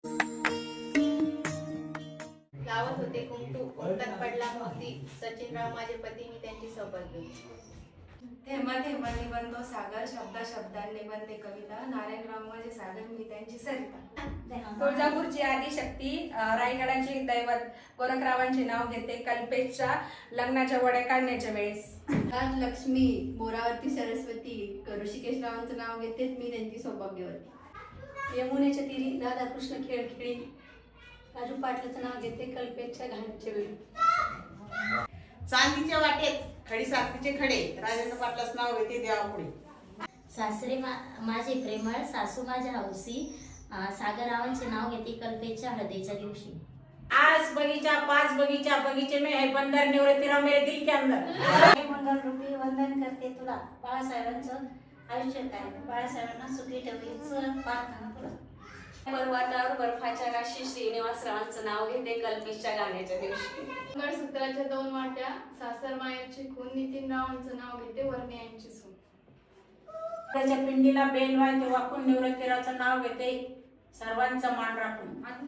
लावत होते कुंकू कुंकत पडला मोती, सचिनराव माझे पती मी त्यांची सोबत घेऊन. थेंबा थेंबांनी बनतो सागर, शब्दा शब्दांनी बनते कविता, नारायणराव माझे सागर मी त्यांची सरिता. तुळजापूरची आदिशक्ती, रायगडाची दैवत गोरखरावांचे नाव घेते कल्पेशच्या लग्नाच्या वड्या काढण्याच्या वेळेस. राजलक्ष्मी, मोरावरती सरस्वती, ऋषिकेशरावांचं नाव घेते मी त्यांची सौभाग्यवती. यमुनेच्या तीरी राधाकृष्ण खेळ खेळी, राजू पाटलाचं नाव घेते कल्पेशच्या घाण्याच्या वेळी. चांदीच्या वाटेत खडी साखरीचे खडे, राजेंद्र पाटलाच नाव घेते देवापुढे. सासरे माझे प्रेमळ, सासू माझ्या हौसी, सागररावांचे नाव घेते कल्पेशच्या हळदीच्या दिवशी. आज बगीचा पाच बगीचा बगीचे में है बंदर, निवृत्तीराव मेरे दिल के अंदर. मंगल रूपी वंदन करते तुला, बाळासाहेबांचं आयुष्य काय, बाळासाहेबांना सुखी ठेवलीचं प्रार्थना तुला. पर्वतावर बर्फाच्या राशी श्रीनिवासरावांचं नाव घेते कल्पेशच्या गाण्याच्या दिवशी. मंगळसूत्राच्या 2 वाट्या, सासर मायाची खून, नितीनरावांचं नाव घेते वर्णे यांची सून. त्याच्या पिंडीला बेल वाय ते वाकून निवृत्तीरावचं नाव घेते सर्वांचं मान राखून.